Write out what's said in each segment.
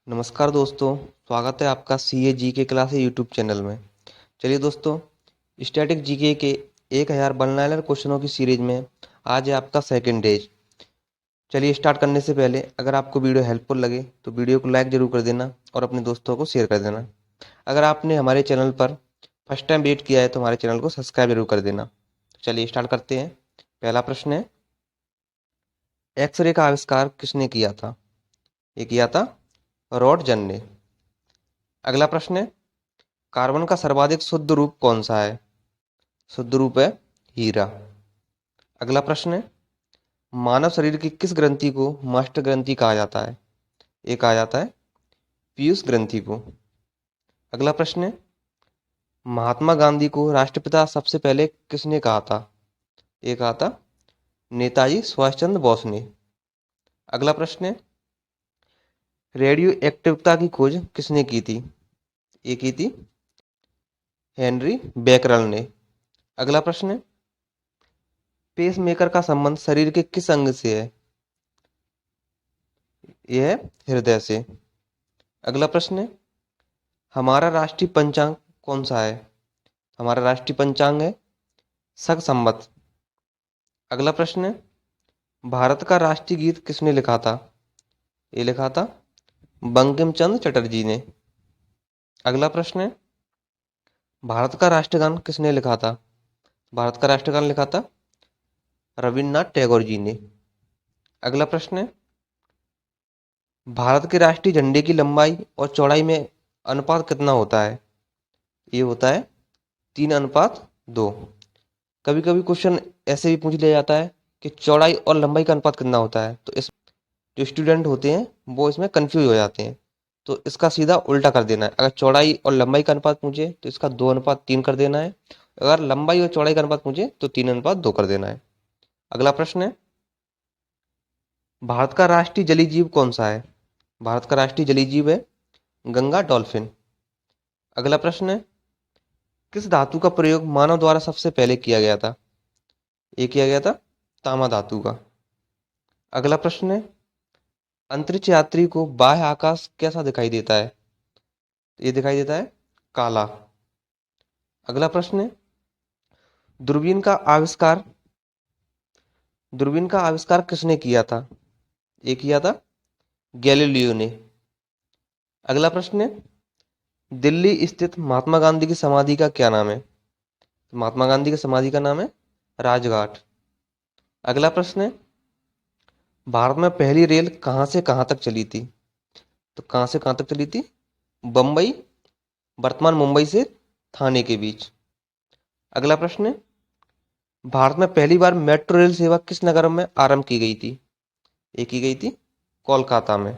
नमस्कार दोस्तों, स्वागत है आपका CA GK class YouTube channel में। चलिए दोस्तों, स्टैटिक जीके के 1000 वन लाइनर क्वेश्चनों की सीरीज में आज है आपका सेकंड डेज। चलिए स्टार्ट करने से पहले अगर आपको वीडियो हेल्पफुल लगे तो वीडियो को लाइक जरूर कर देना और अपने दोस्तों को शेयर कर देना। अगर आपने हमारे चैनल पर फर्स्ट टाइम विजिट किया है तो हमारे चैनल को सब्सक्राइब जरूर कर देना। तो चलिए स्टार्ट करते हैं। पहला प्रश्न है, एक्सरे का आविष्कार किसने किया था? ये किया था रॉटजन ने। अगला प्रश्न है, कार्बन का सर्वाधिक शुद्ध रूप कौन सा है? शुद्ध रूप है हीरा। अगला प्रश्न है, मानव शरीर की किस ग्रंथि को मास्टर ग्रंथि कहा जाता है? ये कहा जाता है पीयूष ग्रंथि को। अगला प्रश्न है, महात्मा गांधी को राष्ट्रपिता सबसे पहले किसने कहा था? ये कहा था नेताजी सुभाष चंद्र बोस ने। अगला प्रश्न है, रेडियो एक्टिवता की खोज किसने की थी? ये की थी हेनरी बेकरल ने। अगला प्रश्न है, पेसमेकर का संबंध शरीर के किस अंग से है? यह है हृदय से। अगला प्रश्न है, हमारा राष्ट्रीय पंचांग कौन सा है? हमारा राष्ट्रीय पंचांग है शक संवत। अगला प्रश्न है, भारत का राष्ट्रीय गीत किसने लिखा था? ये लिखा था बंकिम चंद्र चटर्जी ने। अगला प्रश्न है, भारत का राष्ट्रगान किसने लिखा था? भारत का राष्ट्रगान लिखा था रविन्द्रनाथ टैगोर जी ने। अगला प्रश्न है, भारत के राष्ट्रीय झंडे की लंबाई और चौड़ाई में अनुपात कितना होता है? ये होता है 3:2। कभी कभी क्वेश्चन ऐसे भी पूछ लिया जाता है कि चौड़ाई और लंबाई का अनुपात कितना होता है, तो इस जो स्टूडेंट होते हैं वो इसमें कंफ्यूज हो जाते हैं। तो इसका सीधा उल्टा कर देना है। अगर चौड़ाई और लंबाई का अनुपात पूछे तो इसका 2:3 कर देना है। अगर लंबाई और चौड़ाई का अनुपात पूछे तो 3:2 कर देना है। अगला प्रश्न है, भारत का राष्ट्रीय जलीय जीव कौन सा है? भारत का राष्ट्रीय जलीय जीव है गंगा डॉल्फिन। अगला प्रश्न है, किस धातु का प्रयोग मानव द्वारा सबसे पहले किया गया था? ये किया गया था तामा धातु का। अगला प्रश्न है, अंतरिक्ष यात्री को बाह्य आकाश कैसा दिखाई देता है? ये दिखाई देता है काला। अगला प्रश्न है, दूरबीन का आविष्कार दूरबीन का आविष्कार किसने किया था? ये किया था गैलीलियो ने। अगला प्रश्न है, दिल्ली स्थित महात्मा गांधी की समाधि का क्या नाम है? महात्मा गांधी की समाधि का नाम है राजघाट। अगला प्रश्न है, भारत में पहली रेल कहां से कहां तक चली थी? तो कहां से कहां तक चली थी? बम्बई, वर्तमान मुंबई से थाने के बीच। अगला प्रश्न है, भारत में पहली बार मेट्रो रेल सेवा किस नगर में आरंभ की गई थी? ये की गई थी कोलकाता में।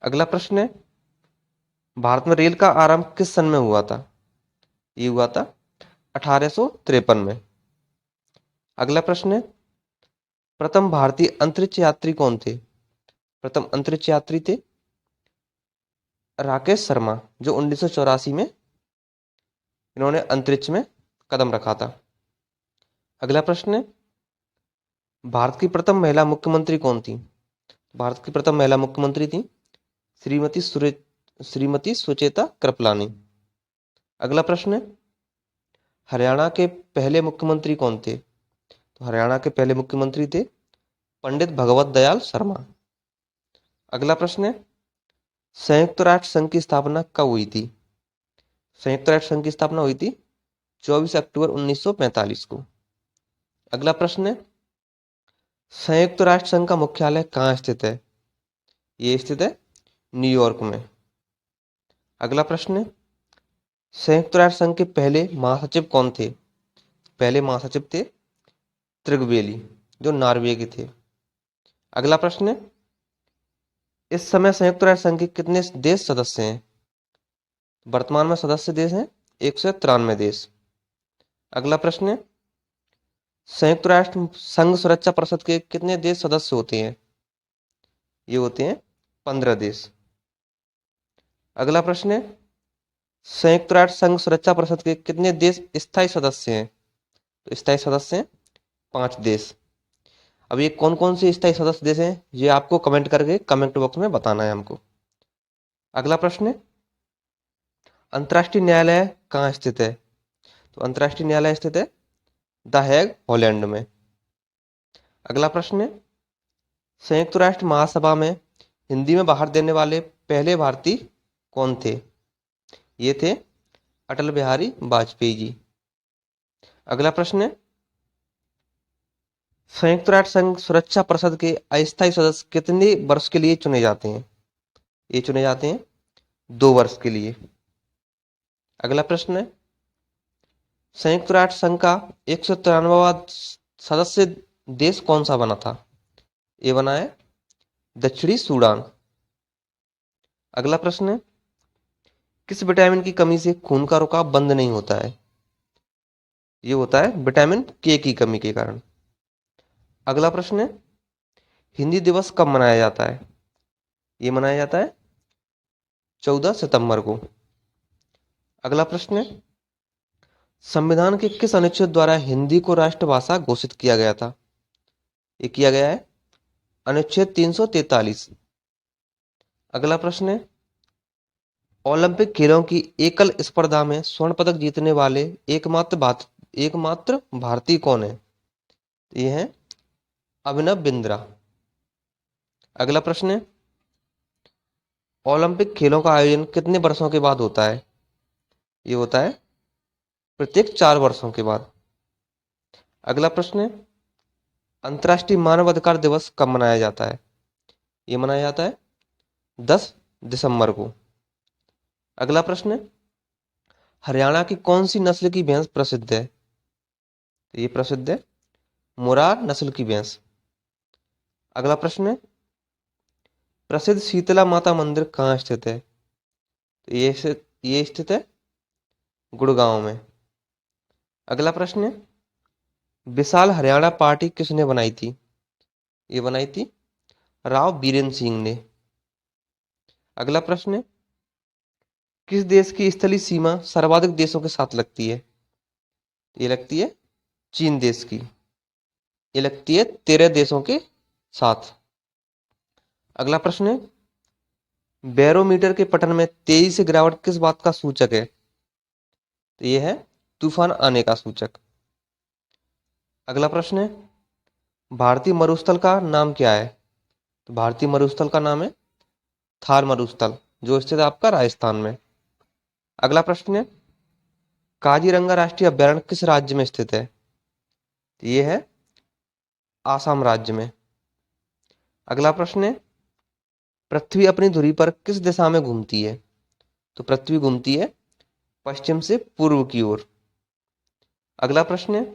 अगला प्रश्न है, भारत में रेल का आरंभ किस सन में हुआ था? ये हुआ था 1853 में। अगला प्रश्न है, प्रथम भारतीय अंतरिक्ष यात्री कौन थे? प्रथम अंतरिक्ष यात्री थे राकेश शर्मा, जो 1984 में इन्होंने अंतरिक्ष में कदम रखा था। अगला प्रश्न है, भारत की प्रथम महिला मुख्यमंत्री कौन थी? भारत की प्रथम महिला मुख्यमंत्री थी श्रीमती सुचेता कृपलानी। अगला प्रश्न है, हरियाणा के पहले मुख्यमंत्री कौन थे? तो हरियाणा के पहले मुख्यमंत्री थे पंडित भगवत दयाल शर्मा। अगला प्रश्न है, संयुक्त राष्ट्र संघ की स्थापना कब हुई थी? संयुक्त राष्ट्र संघ की स्थापना हुई थी 24 अक्टूबर 1945 को। अगला प्रश्न है, संयुक्त राष्ट्र संघ का मुख्यालय कहाँ स्थित है? ये स्थित है न्यूयॉर्क में। अगला प्रश्न है, संयुक्त राष्ट्र संघ के पहले महासचिव कौन थे? पहले महासचिव थे त्रिगवेली, जो नॉर्वे के थे। अगला प्रश्न है, इस समय संयुक्त राष्ट्र संघ के कितने देश सदस्य हैं? वर्तमान में सदस्य देश हैं 193 देश। अगला प्रश्न है, संयुक्त राष्ट्र संघ सुरक्षा परिषद के कितने देश सदस्य होते हैं? ये होते हैं 15 देश। अगला प्रश्न है, संयुक्त राष्ट्र संघ सुरक्षा परिषद के कितने देश स्थायी सदस्य हैं? तो स्थायी सदस्य हैं 5 देश। अब ये कौन कौन से स्थायी सदस्य देश हैं, ये आपको कमेंट करके कमेंट बॉक्स में बताना है हमको। अगला प्रश्न है, अंतर्राष्ट्रीय न्यायालय कहाँ स्थित है? तो अंतर्राष्ट्रीय न्यायालय स्थित है द हेग, हॉलैंड में। अगला प्रश्न है, संयुक्त राष्ट्र महासभा में हिंदी में बाहर देने वाले पहले भारतीय कौन थे? ये थे अटल बिहारी वाजपेयी जी। अगला प्रश्न है, संयुक्त राष्ट्र संघ सुरक्षा परिषद के अस्थायी सदस्य कितने वर्ष के लिए चुने जाते हैं? ये चुने जाते हैं 2 वर्ष के लिए। अगला प्रश्न है, संयुक्त राष्ट्र संघ का 193वां सदस्य देश कौन सा बना था? ये बना है दक्षिणी सूडान। अगला प्रश्न है, किस विटामिन की कमी से खून का रुकाव बंद नहीं होता है? ये होता है विटामिन के की कमी के कारण। अगला प्रश्न है, हिंदी दिवस कब मनाया जाता है? ये मनाया जाता है 14 सितंबर को। अगला प्रश्न है, संविधान के किस अनुच्छेद द्वारा हिंदी को राष्ट्रभाषा घोषित किया गया था? ये किया गया है अनुच्छेद 343। अगला प्रश्न है, ओलंपिक खेलों की एकल स्पर्धा में स्वर्ण पदक जीतने वाले एकमात्र भारतीय कौन है? ये है अभिनव बिंद्रा। अगला प्रश्न है, ओलंपिक खेलों का आयोजन कितने वर्षों के बाद होता है? ये होता है प्रत्येक 4 वर्षों के बाद। अगला प्रश्न है, अंतर्राष्ट्रीय मानव अधिकार दिवस कब मनाया जाता है? ये मनाया जाता है 10 दिसंबर को। अगला प्रश्न है, हरियाणा की कौन सी नस्ल की भैंस प्रसिद्ध है? ये प्रसिद्ध है मुरार नस्ल की भैंस। अगला प्रश्न है, प्रसिद्ध शीतला माता मंदिर कहाँ स्थित है? तो ये स्थित है गुड़गांव में। अगला प्रश्न है, विशाल हरियाणा पार्टी किसने बनाई थी? ये बनाई थी राव बीरेंद्र सिंह ने। अगला प्रश्न है, किस देश की स्थलीय सीमा सर्वाधिक देशों के साथ लगती है? ये लगती है चीन देश की। ये लगती है 13 देशों के साथ। अगला प्रश्न है, बैरोमीटर के पठन में तेजी से गिरावट किस बात का सूचक है? तो ये है तूफान आने का सूचक। अगला प्रश्न है, भारतीय मरुस्थल का नाम क्या है? तो भारतीय मरुस्थल का नाम है थार मरुस्थल, जो स्थित है आपका राजस्थान में। अगला प्रश्न है, काजीरंगा राष्ट्रीय अभ्यारण्य किस राज्य में स्थित है? तो ये है आसाम राज्य में। अगला प्रश्न है, पृथ्वी अपनी धुरी पर किस दिशा में घूमती है? तो पृथ्वी घूमती है पश्चिम से पूर्व की ओर। अगला प्रश्न है,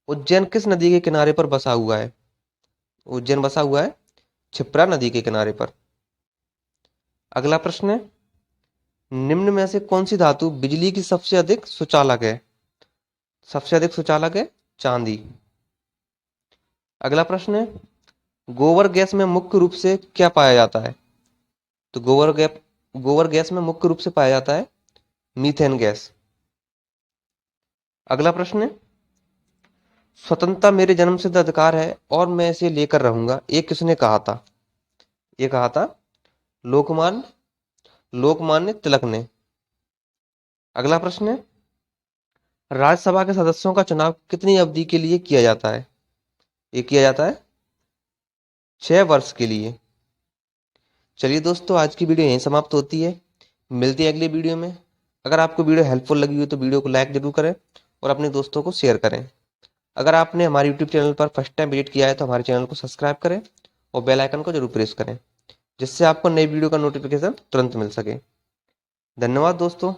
उज्जैन किस नदी के किनारे पर बसा हुआ है? उज्जैन बसा हुआ है क्षिप्रा नदी के किनारे पर। अगला प्रश्न है, निम्न में से कौन सी धातु बिजली की सबसे अधिक सुचालक है? सबसे अधिक सुचालक है चांदी। अगला प्रश्न है, गोबर गैस में मुख्य रूप से क्या पाया जाता है? तो गोबर गैस में मुख्य रूप से पाया जाता है मीथेन गैस। अगला प्रश्न है, स्वतंत्रता मेरे जन्मसिद्ध अधिकार है और मैं इसे लेकर रहूंगा, ये किसने कहा था? ये कहा था लोकमान्य तिलक ने। अगला प्रश्न है, राज्यसभा के सदस्यों का चुनाव कितनी अवधि के लिए किया जाता है? ये किया जाता है 6 वर्ष के लिए। चलिए दोस्तों, आज की वीडियो यहीं समाप्त होती है। मिलते हैं अगली वीडियो में। अगर आपको वीडियो हेल्पफुल लगी हो तो वीडियो को लाइक जरूर करें और अपने दोस्तों को शेयर करें। अगर आपने हमारे यूट्यूब चैनल पर फर्स्ट टाइम विजिट किया है तो हमारे चैनल को सब्सक्राइब करें और बेल आइकन को जरूर प्रेस करें, जिससे आपको नई वीडियो का नोटिफिकेशन तुरंत मिल सके। धन्यवाद दोस्तों।